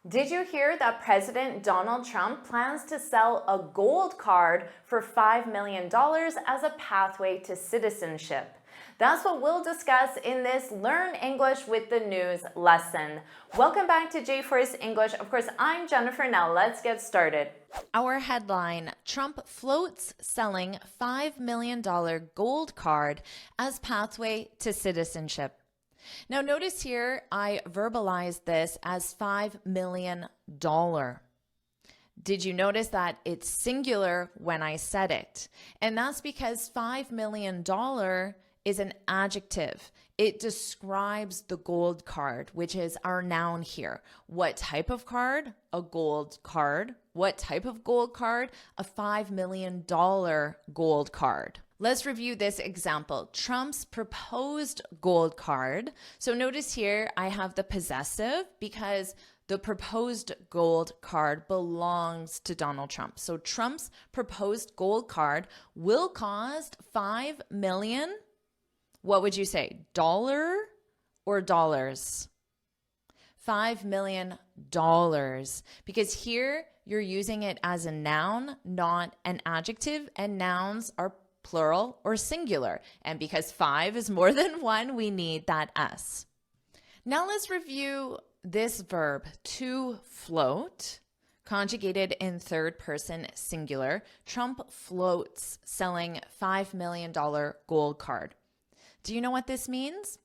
Did you hear that President Donald Trump plans to sell a gold card for $5 million as a pathway to citizenship? That's what we'll discuss in this Learn English with the News lesson. Welcome back to JForrest English. Of course, I'm Jennifer. Now let's get started. Our headline, Trump floats selling $5 million gold card as pathway to citizenship. Now notice here, I verbalized this as $5 million. Did you notice that it's singular when I said it? And that's because $5 million is an adjective. It describes the gold card, which is our noun here. What type of card? A gold card. What type of gold card? A $5 million gold card. Let's review this example. Trump's proposed gold card. So notice here I have the possessive because the proposed gold card belongs to Donald Trump. So Trump's proposed gold card will cost $5 million. What would you say? Dollar or dollars? $5 million. Because here you're using it as a noun, not an adjective, and nouns are plural or singular. And because 5 is more than 1, we need that S. Now let's review this verb, to float, conjugated in third person singular. Trump floats selling $5 million gold card. Do you know what this means?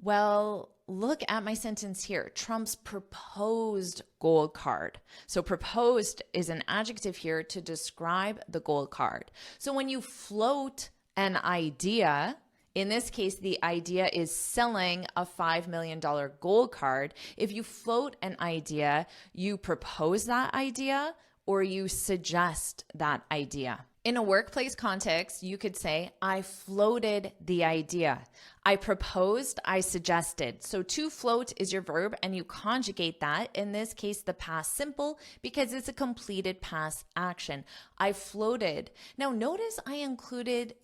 Well, look at my sentence here. Trump's proposed gold card. So proposed is an adjective here to describe the gold card. So when you float an idea, in this case, the idea is selling a $5 million gold card. If you float an idea, you propose that idea or you suggest that idea. In a workplace context, you could say, I floated the idea. I proposed, I suggested. So to float is your verb and you conjugate that, in this case, the past simple, because it's a completed past action. I floated. Now notice I included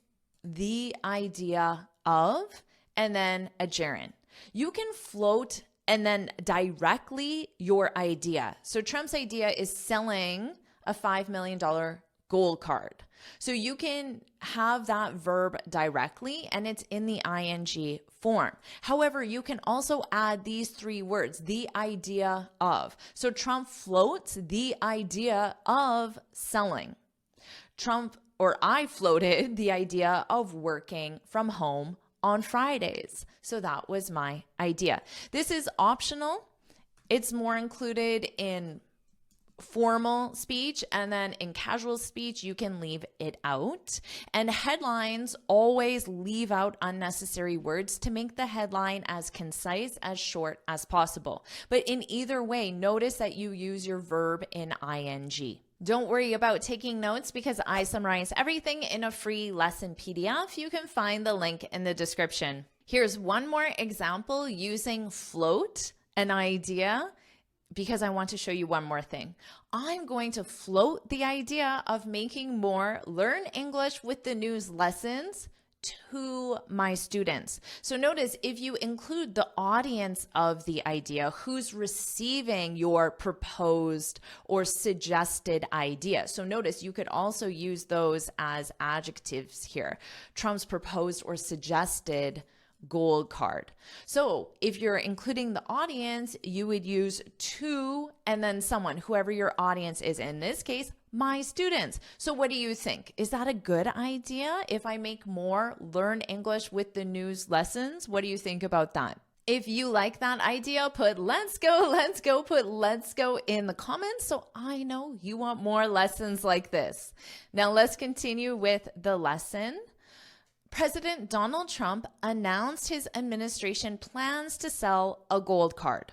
the idea of and then a gerund. You can float and then directly your idea. So Trump's idea is selling a $5 million gold card. So you can have that verb directly and it's in the ing form. However, you can also add these 3 words, the idea of. So Trump floats the idea of selling. I floated the idea of working from home on Fridays. So that was my idea. This is optional. It's more included in formal speech, and then in casual speech you can leave it out. And headlines always leave out unnecessary words to make the headline as concise, as short as possible. But in either way, notice that you use your verb in ing. Don't worry about taking notes because I summarize everything in a free lesson PDF. You can find the link in the description. Here's one more example using float an idea, because I want to show you one more thing. I'm going to float the idea of making more Learn English with the News lessons to my students. So notice if you include the audience of the idea, who's receiving your proposed or suggested idea. So notice you could also use those as adjectives here. Trump's proposed or suggested gold card. So if you're including the audience, you would use to and then someone, whoever your audience is. In this case, my students. So what do you think? Is that a good idea if I make more Learn English with the News lessons? What do you think about that? If you like that idea, put let's go, put let's go in the comments so I know you want more lessons like this. Now let's continue with the lesson. President Donald Trump announced his administration plans to sell a gold card.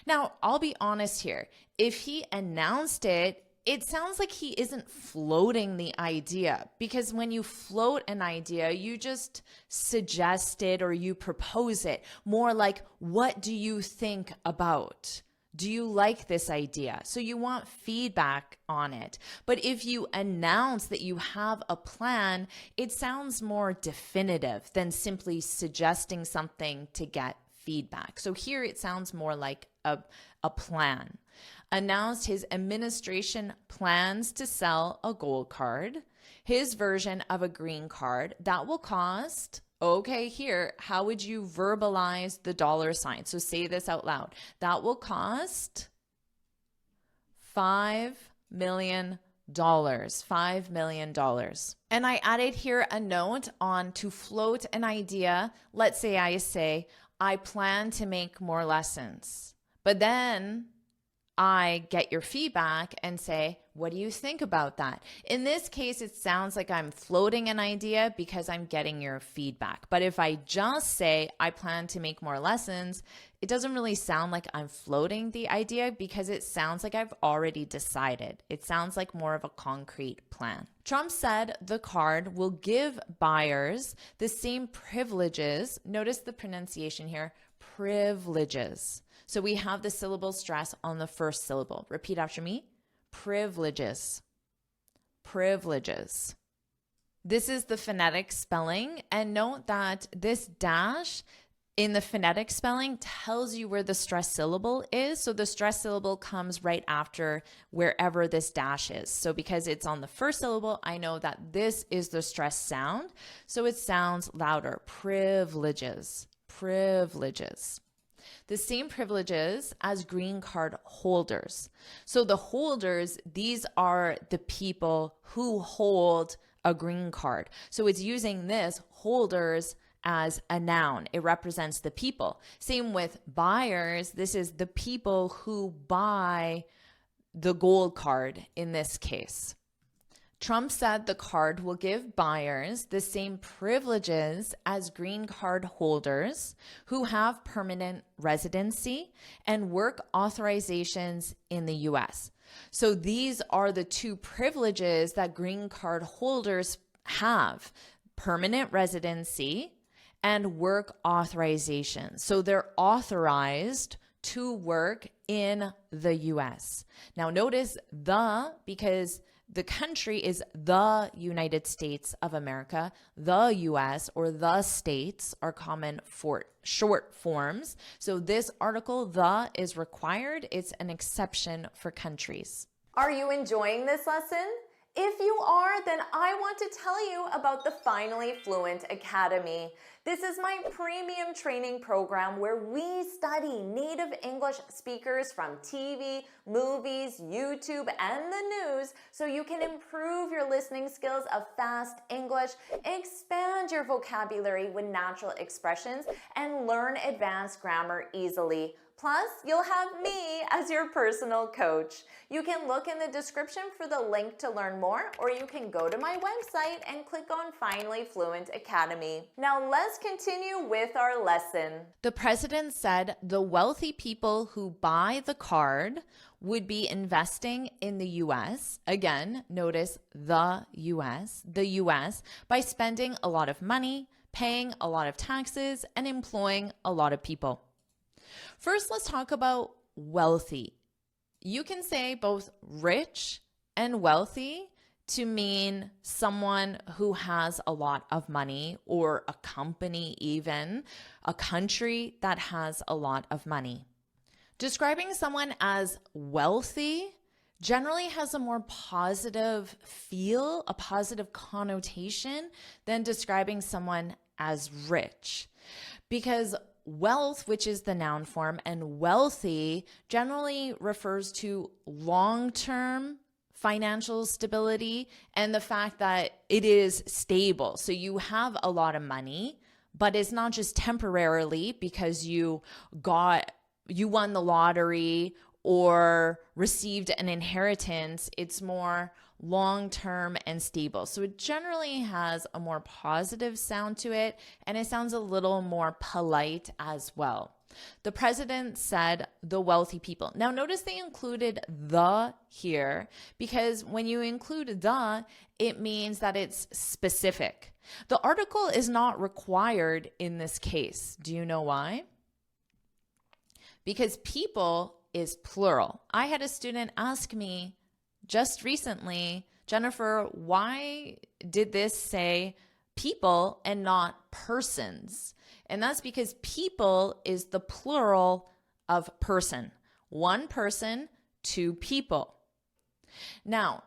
Now, I'll be honest here. If he announced it, it sounds like he isn't floating the idea, because when you float an idea, you just suggest it or you propose it. More like, what do you think about? Do you like this idea? So you want feedback on it. But if you announce that you have a plan, it sounds more definitive than simply suggesting something to get feedback. So here it sounds more like a plan. Announced his administration plans to sell a gold card, his version of a green card that will cost, okay, here, how would you verbalize the dollar sign? So say this out loud. That will cost $5 million. $5 million. And I added here a note on to float an idea. Let's say I plan to make more lessons. But then I get your feedback and say, what do you think about that? In this case, it sounds like I'm floating an idea because I'm getting your feedback. But if I just say I plan to make more lessons, it doesn't really sound like I'm floating the idea because it sounds like I've already decided. It sounds like more of a concrete plan. Trump said the card will give buyers the same privileges. Notice the pronunciation here, privileges. So we have the syllable stress on the first syllable. Repeat after me. Privileges. Privileges. This is the phonetic spelling. And note that this dash in the phonetic spelling tells you where the stress syllable is. So the stress syllable comes right after wherever this dash is. So because it's on the first syllable, I know that this is the stress sound. So it sounds louder. Privileges. Privileges. The same privileges as green card holders. So the holders, these are the people who hold a green card. So it's using this holders as a noun. It represents the people. Same with buyers. This is the people who buy the gold card in this case. Trump said the card will give buyers the same privileges as green card holders who have permanent residency and work authorizations in the US. So these are the two privileges that green card holders have: permanent residency and work authorization. So they're authorized to work in the US. Now notice because the country is the United States of America, the US or the states are common for short forms. So this article, the, is required. It's an exception for countries. Are you enjoying this lesson? If you are, then I want to tell you about the Finally Fluent Academy. This is my premium training program where we study native English speakers from TV, movies, YouTube, and the news so you can improve your listening skills of fast English, expand your vocabulary with natural expressions, and learn advanced grammar easily. Plus, you'll have me as your personal coach. You can look in the description for the link to learn more, or you can go to my website and click on Finally Fluent Academy. Now let's continue with our lesson. The president said the wealthy people who buy the card would be investing in the US. Again, notice the US, by spending a lot of money, paying a lot of taxes, and employing a lot of people. First, let's talk about wealthy. You can say both rich and wealthy to mean someone who has a lot of money, or a company, even a country that has a lot of money. Describing someone as wealthy generally has a more positive feel, a positive connotation than describing someone as rich, because wealth, which is the noun form, and wealthy generally refers to long-term financial stability and the fact that it is stable. So you have a lot of money, but it's not just temporarily because you won the lottery or received an inheritance. It's more long-term and stable. So it generally has a more positive sound to it, and it sounds a little more polite as well. The president said the wealthy people. Now notice they included the here because when you include the, it means that it's specific. The article is not required in this case. Do you know why? Because people is plural. I had a student ask me just recently, Jennifer, why did this say people and not persons. And that's because people is the plural of person. One person, two people. Now,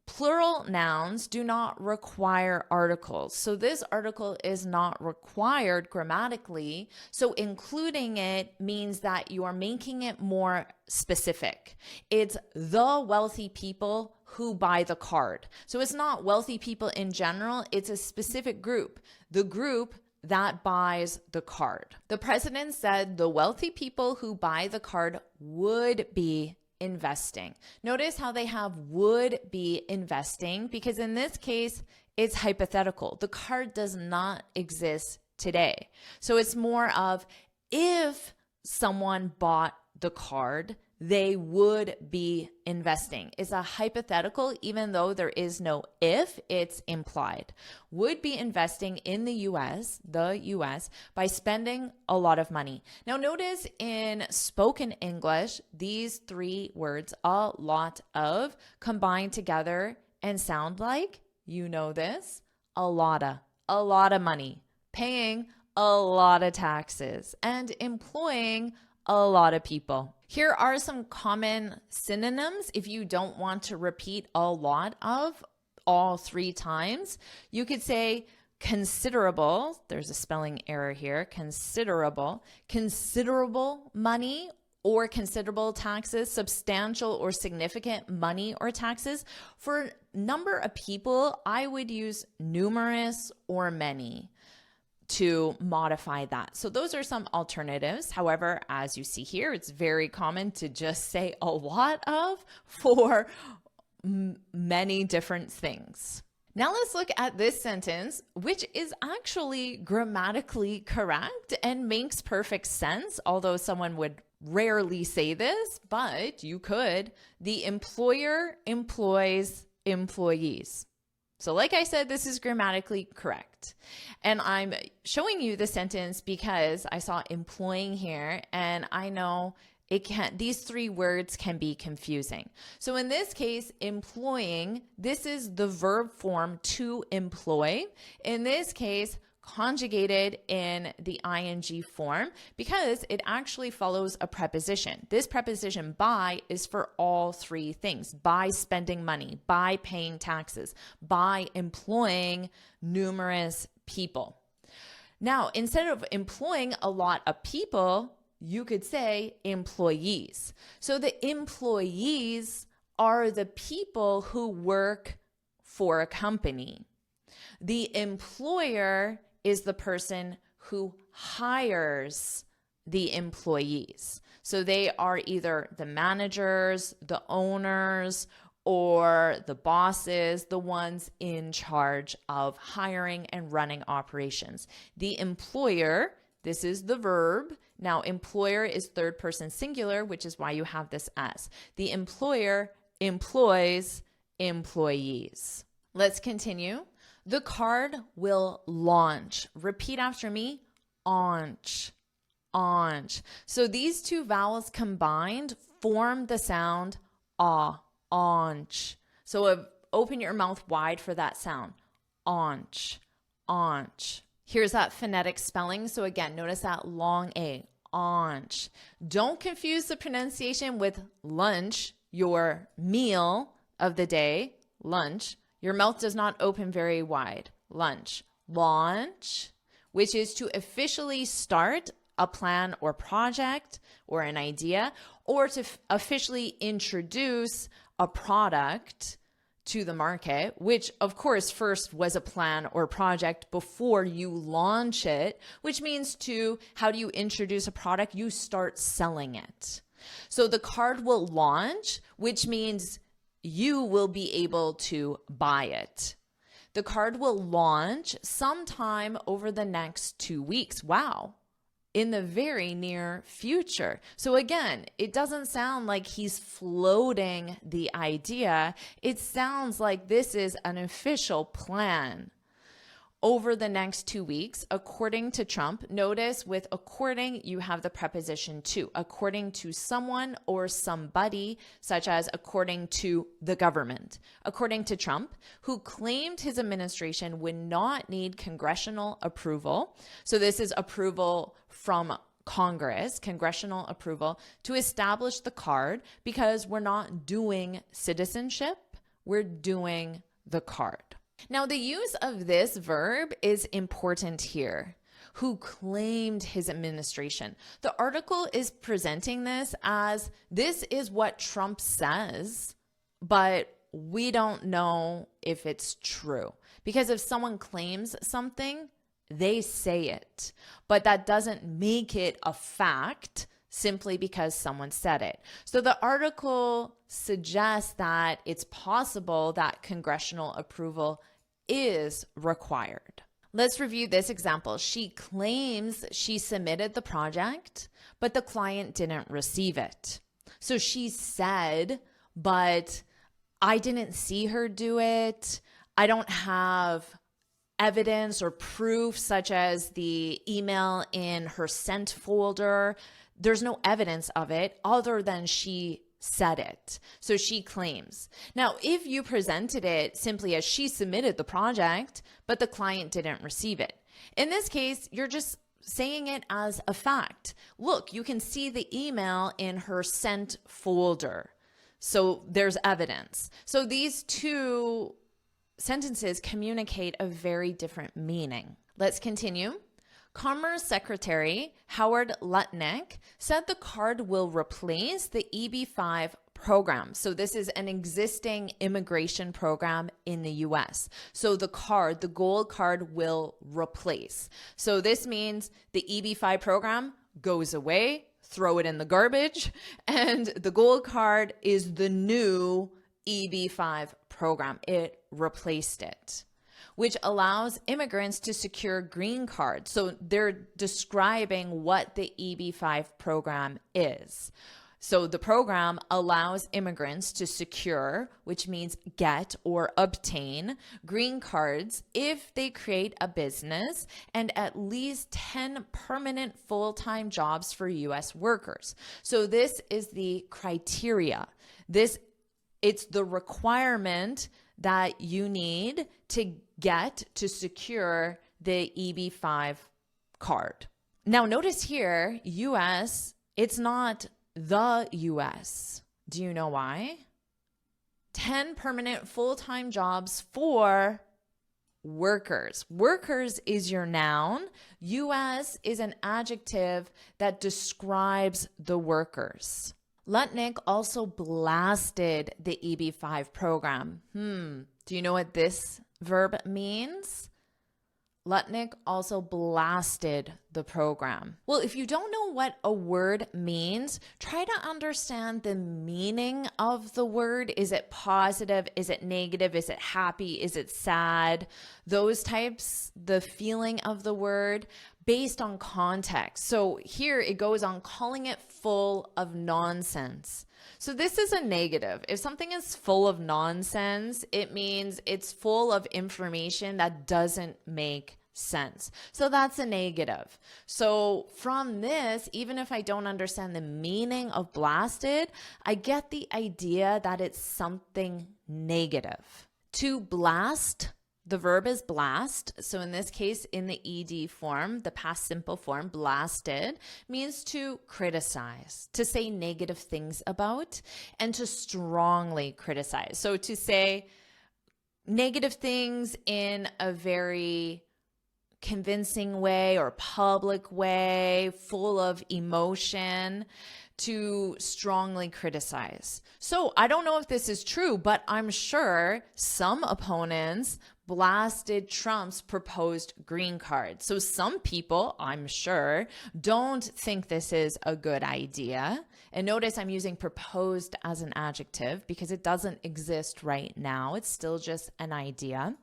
plural nouns do not require articles. So this article is not required grammatically. So including it means that you are making it more specific. It's the wealthy people who buy the card. So it's not wealthy people in general. It's a specific group. The group that buys the card. The president said the wealthy people who buy the card would be investing. Notice how they have would be investing, because in this case, it's hypothetical. The card does not exist today. So it's more of if someone bought the card, they would be investing. It's a hypothetical, even though there is no if, it's implied. Would be investing in the US, by spending a lot of money. Now notice in spoken English, these three words, a lot of, combine together and sound like, you know this, a lot of money, paying a lot of taxes, and employing a lot of people. Here are some common synonyms if you don't want to repeat a lot of all three times. You could say considerable, there's a spelling error here, considerable money or considerable taxes, substantial or significant money or taxes. For number of people, I would use numerous or many to modify that. So those are some alternatives. However, as you see here, it's very common to just say a lot of for many different things. Now let's look at this sentence, which is actually grammatically correct and makes perfect sense, although someone would rarely say this, but you could. The employer employs employees. So like I said, this is grammatically correct. And I'm showing you the sentence because I saw employing here, and I know these three words can be confusing. So in this case, employing, this is the verb form to employ. In this case, conjugated in the ing form because it actually follows a preposition. This preposition by is for all three things: by spending money, by paying taxes, by employing numerous people. Now, instead of employing a lot of people, you could say employees. So the employees are the people who work for a company. The employer is the person who hires the employees. So they are either the managers, the owners, or the bosses, the ones in charge of hiring and running operations. The employer, this is the verb. Now, employer is third person singular, which is why you have this S. The employer employs employees. Let's continue. The card will launch. Repeat after me. Aunch. Aunch. So these two vowels combined form the sound ah. Aunch. So open your mouth wide for that sound. Aunch. Aunch. Here's that phonetic spelling. So again, notice that long A. Aunch. Don't confuse the pronunciation with lunch, your meal of the day. Lunch. Your mouth does not open very wide. Lunch. Launch, which is to officially start a plan or project or an idea, or to officially introduce a product to the market, which of course first was a plan or project before you launch it, which means how do you introduce a product? You start selling it. So the card will launch, which means you will be able to buy it. The card will launch sometime over the next 2 weeks. Wow. In the very near future. So again, it doesn't sound like he's floating the idea. It sounds like this is an official plan. over the next 2 weeks, according to Trump. Notice with according, you have the preposition to, according to someone or somebody, such as according to the government. According to Trump, who claimed his administration would not need congressional approval. So this is approval from Congress, congressional approval, to establish the card, because we're not doing citizenship, we're doing the card. Now, the use of this verb is important here. Who claimed his administration. The article is presenting this as this is what Trump says, but we don't know if it's true. Because if someone claims something, they say it, but that doesn't make it a fact simply because someone said it. So the article suggests that it's possible that congressional approval is required. Let's review this example. She claims she submitted the project, but the client didn't receive it. So she said, but I didn't see her do it. I don't have evidence or proof, such as the email in her sent folder. There's no evidence of it other than she said it. So she claims. Now, if you presented it simply as she submitted the project, but the client didn't receive it, in this case, you're just saying it as a fact. Look, you can see the email in her sent folder. So there's evidence. So these two sentences communicate a very different meaning. Let's continue. Commerce Secretary Howard Lutnick said the card will replace the EB-5 program. So this is an existing immigration program in the US. So the card, the gold card, will replace. So this means the EB-5 program goes away, throw it in the garbage, and the gold card is the new EB-5 program. It replaced it, which allows immigrants to secure green cards. So they're describing what the EB-5 program is. So the program allows immigrants to secure, which means get or obtain, green cards if they create a business and at least 10 permanent full-time jobs for U.S. workers. So this is the criteria. It's the requirement that you need to get to secure the EB-5 card. Now notice here, US, it's not the US. Do you know why? 10 permanent full-time jobs for workers. Workers is your noun. US is an adjective that describes the workers. Lutnick also blasted the EB-5 program. Do you know what this verb means? Lutnick also blasted the program. Well, if you don't know what a word means, try to understand the meaning of the word. Is it positive? Is it negative? Is it happy? Is it sad? Those types, the feeling of the word based on context. So here it goes on calling it full of nonsense. So this is a negative. If something is full of nonsense, it means it's full of information that doesn't make sense. So that's a negative. So from this, even if I don't understand the meaning of blasted, I get the idea that it's something negative. To blast, the verb is blast. So in this case, in the ED form, the past simple form, blasted, means to criticize, to say negative things about, and to strongly criticize. So to say negative things in a very convincing way or public way, full of emotion, to strongly criticize. So I don't know if this is true, but I'm sure some opponents blasted Trump's proposed green card. So some people, I'm sure, don't think this is a good idea. And notice I'm using proposed as an adjective because it doesn't exist right now. It's still just an idea.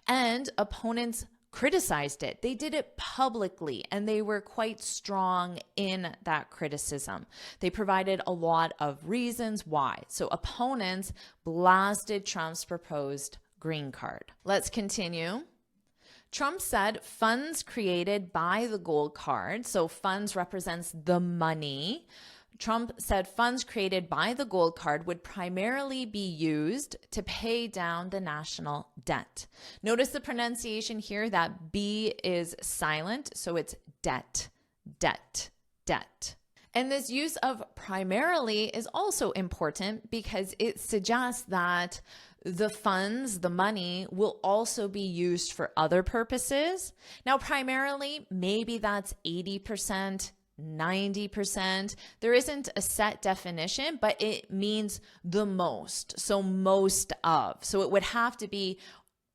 And opponents criticized it. They did it publicly, and they were quite strong in that criticism. They provided a lot of reasons why. So opponents blasted Trump's proposed green card. Let's continue. Trump said funds created by the gold card, so funds represents the money. Trump said funds created by the gold card would primarily be used to pay down the national debt. Notice the pronunciation here, that B is silent, so it's debt, debt, debt. And this use of primarily is also important because it suggests that the funds, the money, will also be used for other purposes. Now, primarily, maybe that's 80%, 90%. There isn't a set definition, but it means the most. So most of. So it would have to be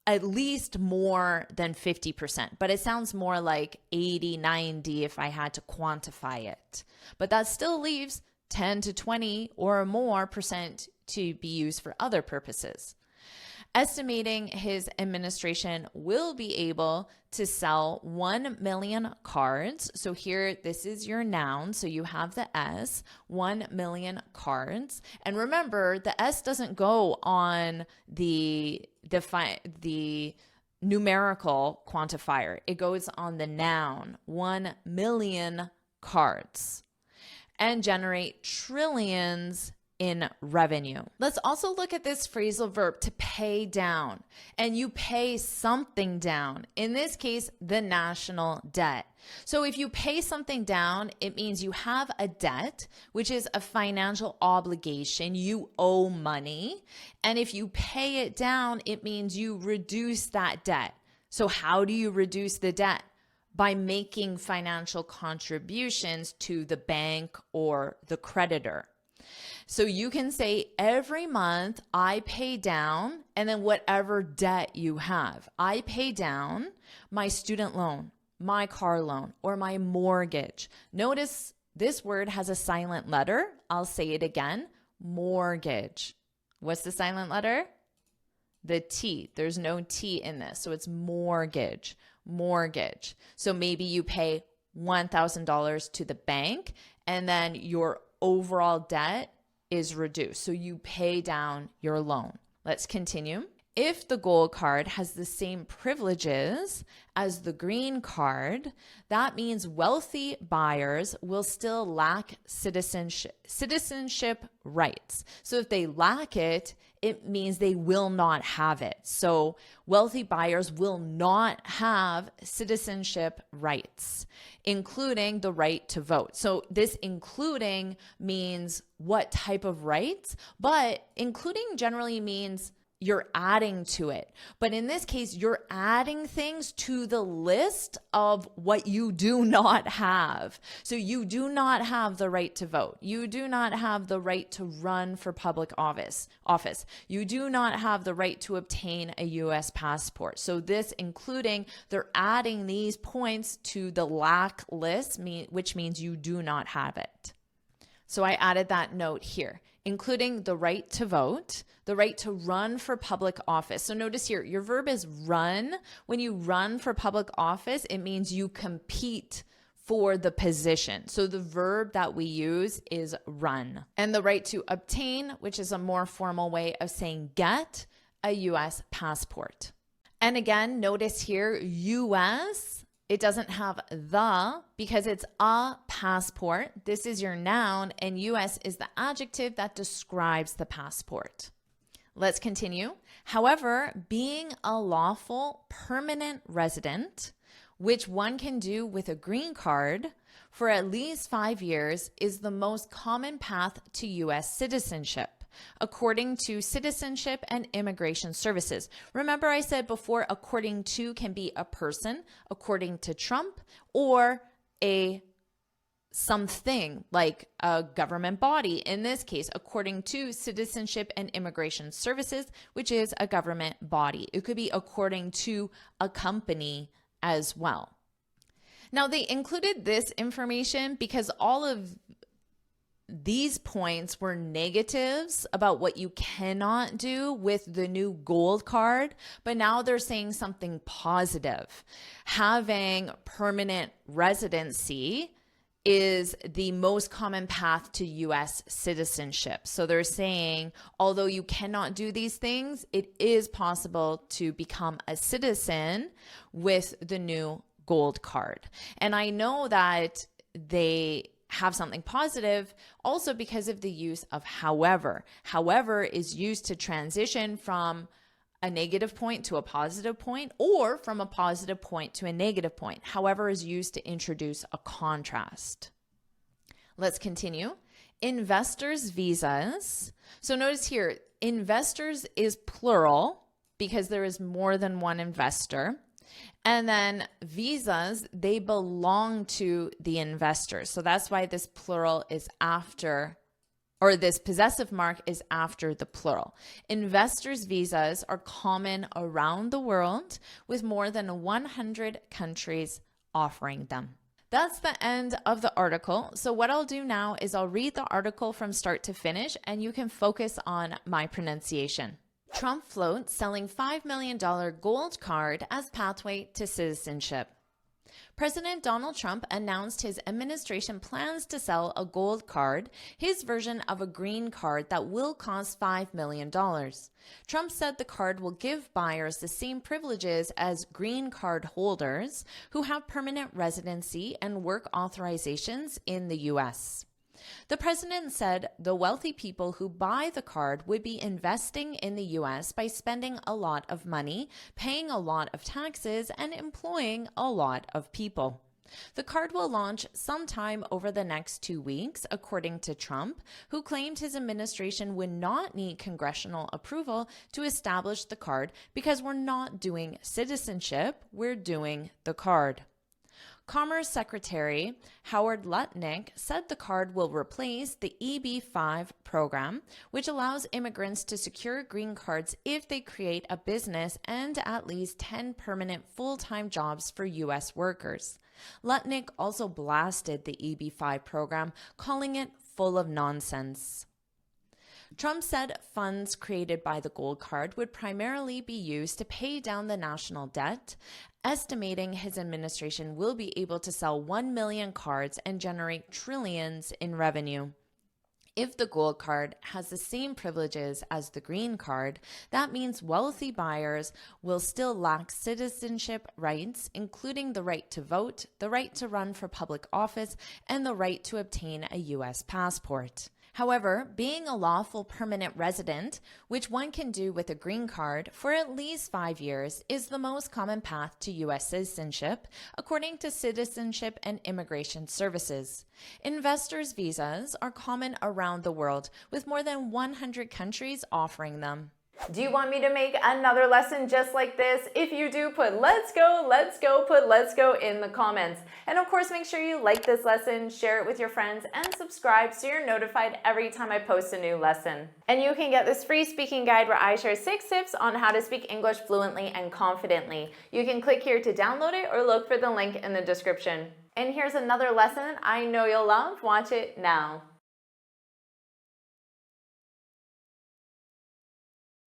at least more than 50%, but it sounds more like 80, 90 if I had to quantify it. But that still leaves 10 to 20 or more percent to be used for other purposes. Estimating his administration will be able to sell 1 million cards. So here, this is your noun. So you have the S, 1 million cards. And remember, the S doesn't go on the numerical quantifier. It goes on the noun, 1 million cards, and generate trillions in revenue. Let's also look at this phrasal verb, to pay down. And you pay something down. In this case, the national debt. So if you pay something down, it means you have a debt, which is a financial obligation. You owe money. And if you pay it down, it means you reduce that debt. So how do you reduce the debt? By making financial contributions to the bank or the creditor. So you can say every month I pay down, and then whatever debt you have. I pay down my student loan, my car loan, or my mortgage. Notice this word has a silent letter. I'll say it again, mortgage. What's the silent letter? The T. There's no T in this, so it's mortgage, mortgage. So maybe you pay $1,000 to the bank, and then your overall debt is reduced. So you pay down your loan. Let's continue. If the gold card has the same privileges as the green card, that means wealthy buyers will still lack citizenship rights. So if they lack it, it means they will not have it. So wealthy buyers will not have citizenship rights, including the right to vote. So this including means what type of rights, but including generally means you're adding to it. But in this case, you're adding things to the list of what you do not have. So you do not have the right to vote. You do not have the right to run for public office. You do not have the right to obtain a US passport. So this including, they're adding these points to the lack list, which means you do not have it. So I added that note here, including the right to vote, the right to run for public office. So notice here, your verb is run. When you run for public office, it means you compete for the position. So the verb that we use is run. And the right to obtain, which is a more formal way of saying get a US passport. And again, notice here, US, it doesn't have the because it's a passport. This is your noun, and US is the adjective that describes the passport. Let's continue. However, being a lawful permanent resident, which one can do with a green card for at least 5 years, is the most common path to US citizenship, according to Citizenship and Immigration Services. Remember I said before, according to can be a person, according to Trump, or a something like a government body. In this case, according to Citizenship and Immigration Services, which is a government body. It could be according to a company as well. Now, they included this information because all of these points were negatives about what you cannot do with the new gold card, but now they're saying something positive. Having permanent residency is the most common path to US citizenship. So they're saying, although you cannot do these things, it is possible to become a citizen with the new gold card. And I know that they have something positive also because of the use of however. However is used to transition from a negative point to a positive point, or from a positive point to a negative point. However is used to introduce a contrast. Let's continue. Investors' visas. So notice here, investors is plural because there is more than one investor. And then visas, they belong to the investors. So that's why this plural is after, or this possessive mark is after the plural. Investors' visas are common around the world with more than 100 countries offering them. That's the end of the article. So what I'll do now is I'll read the article from start to finish and you can focus on my pronunciation. Trump float selling $5 million gold card as pathway to citizenship. President Donald Trump announced his administration plans to sell a gold card, his version of a green card that will cost $5 million. Trump said the card will give buyers the same privileges as green card holders who have permanent residency and work authorizations in the U.S. The president said the wealthy people who buy the card would be investing in the U.S. by spending a lot of money, paying a lot of taxes, and employing a lot of people. The card will launch sometime over the next 2 weeks, according to Trump, who claimed his administration would not need congressional approval to establish the card because we're not doing citizenship, we're doing the card. Commerce Secretary Howard Lutnick said the card will replace the EB-5 program, which allows immigrants to secure green cards if they create a business and at least 10 permanent full-time jobs for U.S. workers. Lutnick also blasted the EB-5 program, calling it full of nonsense. Trump said funds created by the gold card would primarily be used to pay down the national debt, estimating his administration will be able to sell 1 million cards and generate trillions in revenue. If the gold card has the same privileges as the green card, that means wealthy buyers will still lack citizenship rights, including the right to vote, the right to run for public office, and the right to obtain a U.S. passport. However, being a lawful permanent resident, which one can do with a green card for at least 5 years, is the most common path to U.S. citizenship, according to Citizenship and Immigration Services. Investors' visas are common around the world, with more than 100 countries offering them. Do you want me to make another lesson just like this? If you do, put let's go, put let's go in the comments. And of course, make sure you like this lesson, share it with your friends, and subscribe so you're notified every time I post a new lesson. And you can get this free speaking guide where I share 6 tips on how to speak English fluently and confidently. You can click here to download it or look for the link in the description. And here's another lesson I know you'll love. Watch it now.